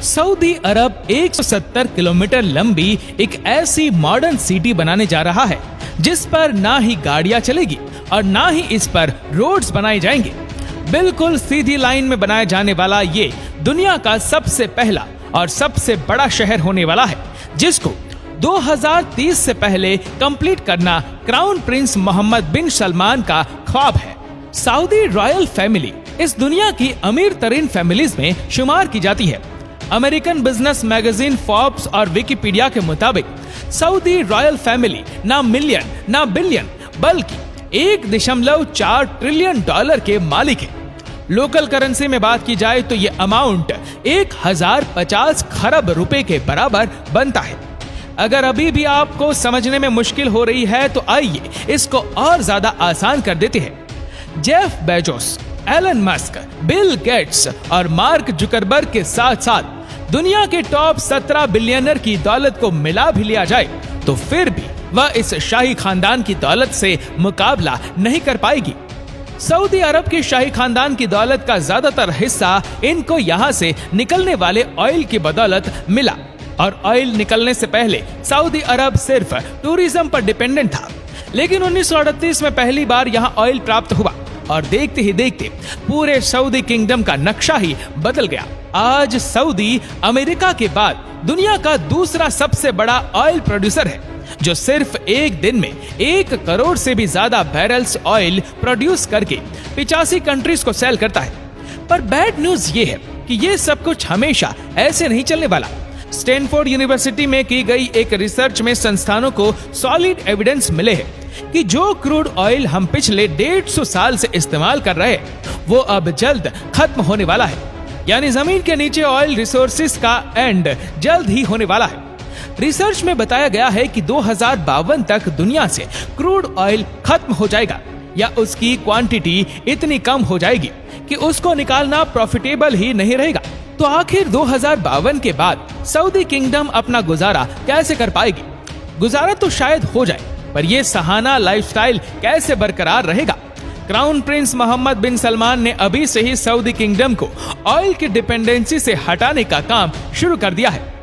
Saudi अरब 170 kilometre लंबी एक ऐसी मॉडर्न सिटी बनाने जा रहा है जिस पर ना ही गाड़ियां चलेगी और ना ही इस पर रोड्स बनाए जाएंगे। बिल्कुल सीधी लाइन में बनाया जाने वाला ये दुनिया का सबसे पहला और सबसे बड़ा शहर होने वाला है, जिसको 2030 से पहले कंप्लीट करना क्राउन प्रिंस मोहम्मद बिन सलमान का ख्वाब है। सऊदी रॉयल फैमिली इस दुनिया की अमीर तरीन फैमिलीज में शुमार की जाती है। अमेरिकन बिजनेस मैगजीन फोर्ब्स और विकिपीडिया के मुताबिक सऊदी रॉयल फैमिली ना मिलियन ना बिलियन बल्कि 1.4 ट्रिलियन डॉलर के मालिक है। लोकल करेंसी में बात की जाए तो ये अमाउंट 1050 खरब रुपए के बराबर बनता है। अगर अभी भी आपको समझने में मुश्किल हो रही है तो आइए इसको और ज्यादा आसान कर देते हैं। Jeff Bezos, Elon Musk, Bill Gates और मार्क जुकरबर्ग के साथ साथ दुनिया के टॉप 17 बिलियनर की दौलत को मिला भी लिया जाए तो फिर भी वह इस शाही खानदान की दौलत से मुकाबला नहीं कर पाएगी। सऊदी अरब के शाही खानदान की दौलत का ज्यादातर हिस्सा इनको यहाँ से निकलने वाले ऑयल की बदौलत मिला और ऑयल निकलने से पहले सऊदी अरब सिर्फ टूरिज्म पर डिपेंडेंट था, लेकिन 1938 में पहली बार यहाँ ऑयल प्राप्त हुआ और देखते ही देखते पूरे सऊदी किंगडम का नक्शा ही बदल गया। आज सऊदी अमेरिका के बाद दुनिया का दूसरा सबसे बड़ा ऑयल प्रोड्यूसर है, जो सिर्फ एक दिन में 1 करोड़ से भी ज्यादा बैरल्स ऑयल प्रोड्यूस करके 85 कंट्रीज को सेल करता है। पर बैड न्यूज ये है कि ये सब कुछ हमेशा ऐसे नहीं चलने वाला। स्टैनफोर्ड यूनिवर्सिटी में की गई एक रिसर्च में संस्थानों को सॉलिड एविडेंस मिले हैं कि जो क्रूड ऑयल हम पिछले 150 साल से इस्तेमाल कर रहे हैं वो अब जल्द खत्म होने वाला है, यानी जमीन के नीचे ऑयल रिसोर्सेज का एंड जल्द ही होने वाला है। रिसर्च में बताया गया है कि 2052 तक दुनिया से क्रूड ऑयल खत्म हो जाएगा या उसकी क्वांटिटी इतनी कम हो जाएगी कि उसको निकालना प्रॉफिटेबल ही नहीं रहेगा। तो आखिर 2052 के बाद सऊदी किंगडम अपना गुजारा कैसे कर पाएगी? गुजारा तो शायद हो जाए, पर यह सहाना लाइफस्टाइल कैसे बरकरार रहेगा? क्राउन प्रिंस मोहम्मद बिन सलमान ने अभी से ही सऊदी किंगडम को ऑयल की डिपेंडेंसी से हटाने का काम शुरू कर दिया है।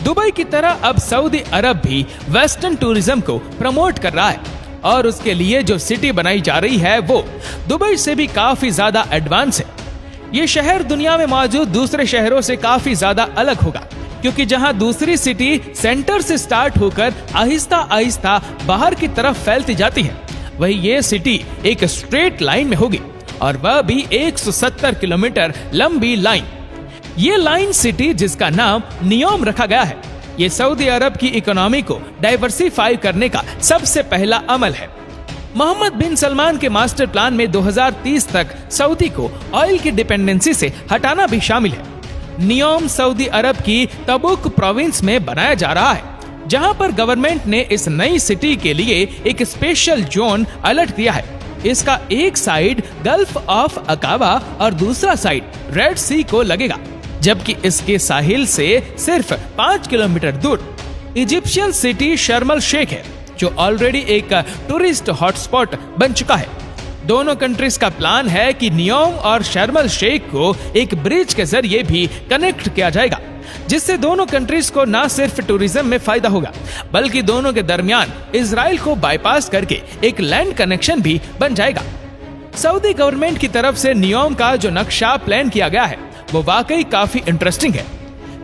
दुबई की तरह अब सऊदी अरब भी वेस्टर्न टूरिज्म को प्रमोट कर रहा है और उसके लिए जो सिटी बनाई जा रही है वो दुबई से भी काफी ज्यादा एडवांस है। ये शहर दुनिया में मौजूद दूसरे शहरों से काफी ज्यादा अलग होगा, क्योंकि जहां दूसरी सिटी सेंटर से स्टार्ट होकर आहिस्ता आहिस्ता बाहर की तरफ फैलती जाती है, वही ये सिटी एक स्ट्रेट लाइन में होगी और वह भी 170 किलोमीटर लंबी लाइन। ये लाइन सिटी, जिसका नाम नियोम रखा गया है, ये सऊदी अरब की इकोनॉमी को डाइवर्सिफाई करने का सबसे पहला अमल है। मोहम्मद बिन सलमान के मास्टर प्लान में 2030 तक सऊदी को ऑयल की डिपेंडेंसी से हटाना भी शामिल है। नियोम सऊदी अरब की तबुक प्रोविंस में बनाया जा रहा है, जहां पर गवर्नमेंट ने इस नई सिटी के लिए एक स्पेशल जोन अलर्ट दिया है। इसका एक साइड गल्फ ऑफ अकाबा और दूसरा साइड रेड सी को लगेगा, जबकि इसके साहिल से सिर्फ 5 किलोमीटर दूर इजिप्शियन सिटी शर्म अल शेख है, जो ऑलरेडी एक टूरिस्ट हॉटस्पॉट बन चुका है। दोनों कंट्रीज का प्लान है कि नियोम और शर्म अल शेख को एक ब्रिज के जरिए भी कनेक्ट किया जाएगा, जिससे दोनों कंट्रीज को न सिर्फ टूरिज्म में फायदा होगा बल्कि दोनों के दरमियान इजराइल को बाईपास करके एक लैंड कनेक्शन भी बन जाएगा। सऊदी गवर्नमेंट की तरफ से नियोम का जो नक्शा प्लान किया गया है वो वाकई काफी इंटरेस्टिंग है।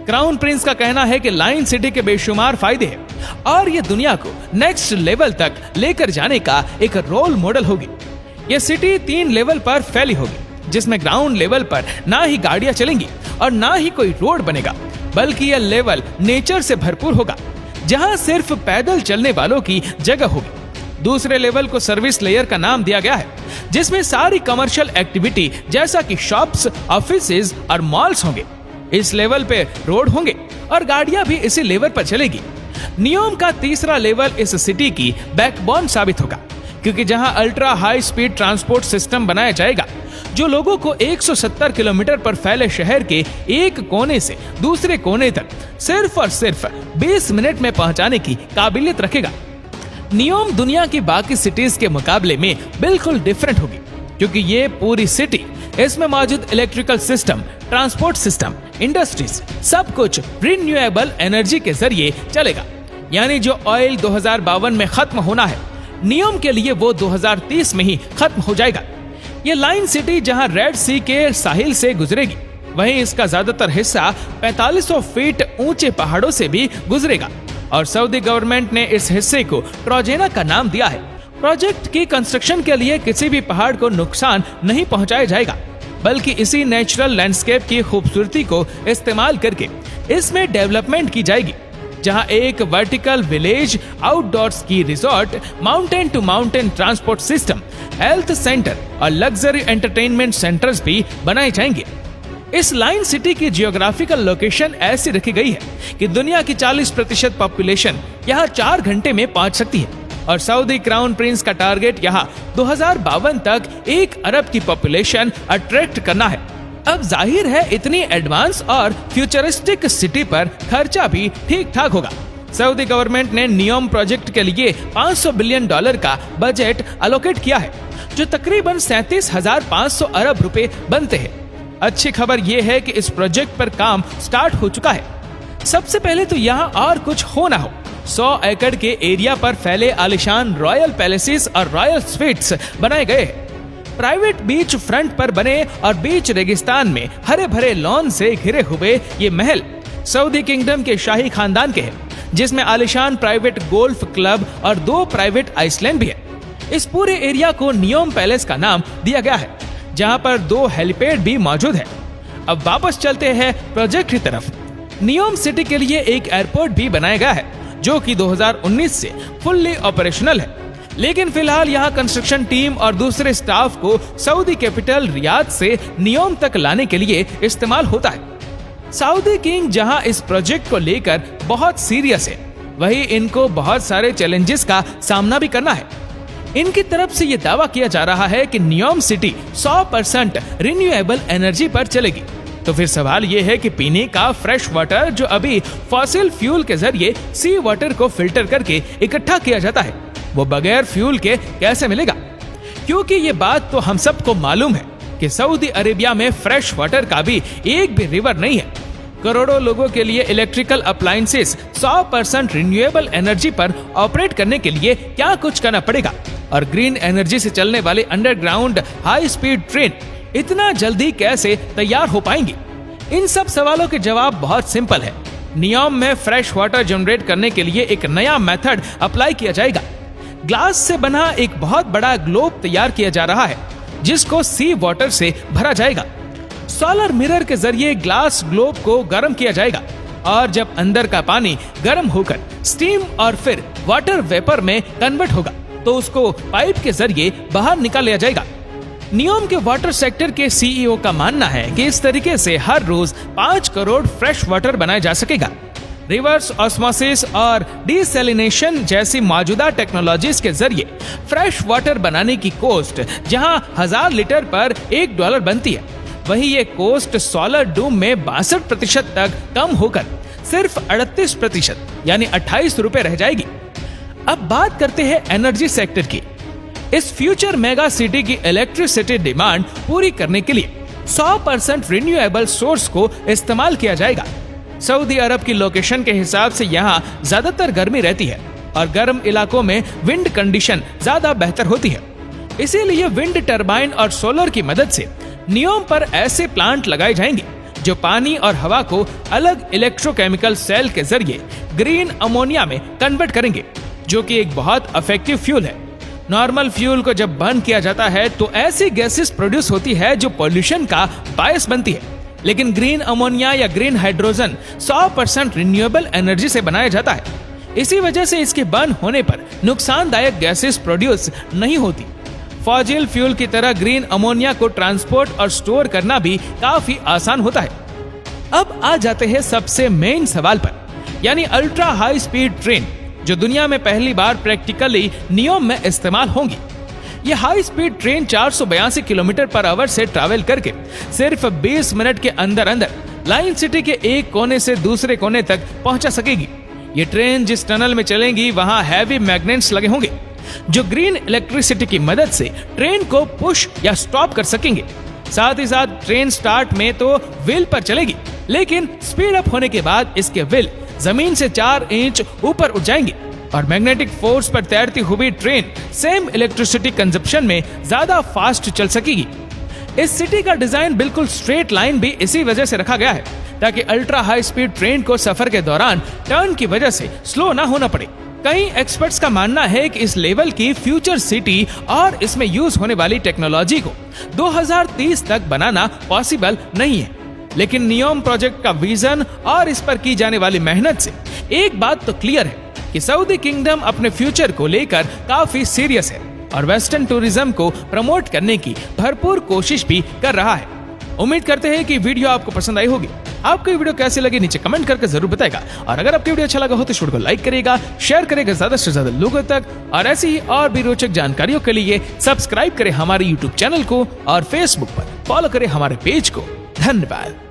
क्राउन प्रिंस का कहना है कि लाइन सिटी के बेशुमार फायदे हैं और ये दुनिया को नेक्स्ट लेवल तक लेकर जाने का एक रोल मॉडल होगी। ये सिटी 3 लेवल पर फैली होगी, जिसमें ग्राउंड लेवल पर ना ही गाड़ियां चलेंगी और ना ही कोई रोड बनेगा, बल्कि यह लेवल नेचर से भरपूर होगा, जहां सिर्फ पैदल चलने वालों की जगह होगी। दूसरे लेवल को सर्विस लेयर का नाम दिया गया है, जिसमें सारी कमर्शियल एक्टिविटी जैसा कि शॉप्स, ऑफिसेज और मॉल्स होंगे। इस लेवल पे रोड होंगे और गाड़ियां भी इसी लेवल पर चलेगी। नियोम का तीसरा लेवल इस सिटी की बैकबोन साबित होगा, क्योंकि जहां ultra high speed transport system बनाया जाएगा, जो लोगों को 170 किलोमीटर पर फैले शहर के एक कोने से दूसरे कोने तक सिर्फ और सिर्फ 20 मिनट में पहुंचाने की काबिलियत रखेगा। नियोम दुनिया की बाकी सिटीज के मुकाबले में बिल्कुल डिफरेंट होगी, क्योंकि ये पूरी सिटी इसमें मौजूद electrical system, transport system, industries सब कुछ रिन्यूएबल एनर्जी के जरिए चलेगा। यानी जो ऑयल 2052 में खत्म होना है, नियोम के लिए वो 2030 में ही खत्म हो जाएगा। ये लाइन सिटी जहां रेड सी के साहिल से गुजरेगी, वहीं इसका ज्यादातर हिस्सा 4500 फीट ऊंचे पहाड़ों से भी गुजरेगा और सऊदी गवर्नमेंट ने इस हिस्से को ट्रोजेना का नाम दिया है। प्रोजेक्ट की कंस्ट्रक्शन के लिए किसी भी पहाड़ को नुकसान नहीं पहुंचाया जाएगा, बल्कि इसी नेचुरल लैंडस्केप की खूबसूरती को इस्तेमाल करके इसमें डेवलपमेंट की जाएगी, जहां एक vertical village, outdoor ski resort, mountain to mountain transport system, health centre और लग्जरी एंटरटेनमेंट सेंटर्स भी बनाए जाएंगे। इस लाइन सिटी की जियोग्राफिकल लोकेशन ऐसी रखी गई है कि दुनिया की 40% पॉपुलेशन यहाँ 4 घंटे में पहुंच सकती है और सऊदी क्राउन प्रिंस का टारगेट यहाँ 2052 तक 1 अरब की पॉपुलेशन अट्रैक्ट करना है। अब जाहिर है इतनी एडवांस और फ्यूचरिस्टिक सिटी पर खर्चा भी ठीक ठाक होगा। सऊदी गवर्नमेंट ने नियोम प्रोजेक्ट के लिए $500 बिलियन का बजट अलोकेट किया है, जो तकरीबन 37,500 अरब रुपए बनते हैं। अच्छी खबर यह है कि इस प्रोजेक्ट पर काम स्टार्ट हो चुका है। सबसे पहले तो यहाँ और कुछ हो ना हो, 100 एकड़ के एरिया पर फैले आलिशान रॉयल पैलेसेस और रॉयल स्वीट्स बनाए गए हैं। प्राइवेट बीच फ्रंट पर बने और बीच रेगिस्तान में हरे भरे लॉन से घिरे हुए ये महल सऊदी किंगडम के शाही खानदान के हैं, जिसमें आलिशान प्राइवेट गोल्फ क्लब और 2 प्राइवेट आइसलैंड भी है। इस पूरे एरिया को नियोम पैलेस का नाम दिया गया है, जहां पर 2 हेलीपैड भी मौजूद है। अब वापस चलते हैं प्रोजेक्ट की तरफ। नियोम सिटी के लिए एक एयरपोर्ट भी बनाया गया है, जो कि 2019 से फुल्ली ऑपरेशनल है, लेकिन फिलहाल यहाँ कंस्ट्रक्शन टीम और दूसरे स्टाफ को सऊदी कैपिटल रियाद से नियोम तक लाने के लिए इस्तेमाल होता है। सऊदी किंग जहां इस प्रोजेक्ट को लेकर बहुत सीरियस है, वहीं इनको बहुत सारे चैलेंजेस का सामना भी करना है। इनकी तरफ से ये दावा किया जा रहा है कि नियोम सिटी 100% रिन्यूएबल एनर्जी पर चलेगी। तो फिर सवाल ये है कि पीने का फ्रेश वाटर जो अभी फॉसिल फ्यूल के जरिए सी वाटर को फिल्टर करके इकट्ठा किया जाता है, वो बगैर फ्यूल के कैसे मिलेगा? क्योंकि ये बात तो हम सबको मालूम है कि सऊदी अरेबिया में फ्रेश वाटर का भी एक भी रिवर नहीं है। करोड़ों लोगों के लिए इलेक्ट्रिकल अप्लायंसेस 100% रिन्यूएबल एनर्जी पर ऑपरेट करने के लिए क्या कुछ करना पड़ेगा, और ग्रीन एनर्जी से चलने वाले अंडरग्राउंड हाई स्पीड ट्रेन इतना जल्दी कैसे तैयार हो पाएंगी? इन सब सवालों के जवाब बहुत सिंपल है। नियोम में फ्रेश वाटर जनरेट करने के लिए एक नया मेथड अप्लाई किया जाएगा। ग्लास से बना एक बहुत बड़ा ग्लोब तैयार किया जा रहा है, जिसको सी वाटर से भरा जाएगा। सोलर मिरर के जरिए ग्लास ग्लोब को गर्म किया जाएगा और जब अंदर का पानी गर्म होकर स्टीम और फिर वाटर वेपर में कन्वर्ट होगा तो उसको पाइप के जरिए बाहर निकाल लिया जाएगा। नियोम के वाटर सेक्टर के सीईओ का मानना है कि इस तरीके से हर रोज 5 करोड़ फ्रेश वाटर बनाया जा सकेगा। रिवर्स ऑस्मोसिस और डिसैलिनेशन जैसी मौजूदा टेक्नोलॉजीज के जरिए फ्रेश वाटर बनाने की कॉस्ट जहां 1000 लीटर पर $1 बनती है, वहीं ये कॉस्ट सोलर डूम में 62% तक कम होकर सिर्फ 38% यानी 28 रुपए रह जाएगी। अब बात करते हैं एनर्जी सेक्टर की। इस फ्यूचर मेगा सिटी की इलेक्ट्रिसिटी डिमांड पूरी करने के लिए 100% रिन्यूएबल सोर्स को इस्तेमाल किया जाएगा। सऊदी अरब की लोकेशन के हिसाब से यहाँ ज्यादातर गर्मी रहती है और गर्म इलाकों में विंड कंडीशन ज्यादा बेहतर होती है। इसीलिए विंड टरबाइन और सोलर की मदद से नियोम पर ऐसे प्लांट लगाए जाएंगे जो पानी और हवा को अलग इलेक्ट्रोकेमिकल सेल के जरिए ग्रीन अमोनिया में कन्वर्ट करेंगे, जो कि एक बहुत इफेक्टिव फ्यूल है। नॉर्मल फ्यूल को जब बर्न किया जाता है तो ऐसी गैसेस प्रोड्यूस होती है जो पॉल्यूशन का बायस बनती है, लेकिन ग्रीन अमोनिया या ग्रीन हाइड्रोजन 100% रिन्यूएबल एनर्जी से बनाया जाता है। इसी वजह से इसके बर्न होने पर नुकसानदायक गैसेस प्रोड्यूस नहीं होती। फॉजिल फ्यूल की तरह ग्रीन अमोनिया को ट्रांसपोर्ट और स्टोर करना भी काफी आसान होता है। अब आ जाते हैं सबसे मेन सवाल पर, यानी अल्ट्रा हाई स्पीड ट्रेन जो दुनिया में पहली बार प्रैक्टिकली नियोम में इस्तेमाल होंगी। ये high speed train 482 kilometre per hour से ट्रैवल करके सिर्फ 20 मिनट के अंदर अंदर लाइन सिटी के एक कोने से दूसरे कोने तक पहुंचा सकेगी। ये ट्रेन जिस टनल में चलेंगी वहां हैवी मैग्नेट्स लगे होंगे जो ग्रीन इलेक्ट्रिसिटी की मदद से ट्रेन को पुश या स्टॉप कर सकेंगे। साथ ही साथ ट्रेन स्टार्ट में तो व्हील पर चलेगी, लेकिन स्पीड अप होने के बाद इसके व्हील जमीन से 4 इंच ऊपर उठ जाएंगे और मैग्नेटिक फोर्स पर तैरती हुई ट्रेन सेम इलेक्ट्रिसिटी कंजप्शन में ज्यादा फास्ट चल सकेगी। इस सिटी का डिजाइन बिल्कुल स्ट्रेट लाइन भी इसी वजह से रखा गया है ताकि अल्ट्रा हाई स्पीड ट्रेन को सफर के दौरान टर्न की वजह से स्लो ना होना पड़े। कई एक्सपर्ट्स का मानना है कि इस लेवल की फ्यूचर सिटी और इसमें यूज होने वाली टेक्नोलॉजी को 2030 तक बनाना पॉसिबल नहीं है, लेकिन नियोम प्रोजेक्ट का विजन और इस पर की जाने वाली मेहनत से एक बात तो क्लियर है कि सऊदी किंगडम अपने फ्यूचर को लेकर काफी सीरियस है और वेस्टर्न टूरिज्म को प्रमोट करने की भरपूर कोशिश भी कर रहा है। उम्मीद करते हैं कि वीडियो आपको पसंद आई होगी। आपको ये वीडियो कैसी लगी नीचे कमेंट करके जरूर बताएगा और अगर आपको वीडियो अच्छा लगा हो तो वीडियो को लाइक करेगा, शेयर करेगा ज्यादा से ज्यादा लोगों तक और ऐसी ही और भी रोचक जानकारियों के लिए सब्सक्राइब करें हमारे यूट्यूब चैनल को और फेसबुक पर फॉलो करें हमारे पेज को। धन्यवाद।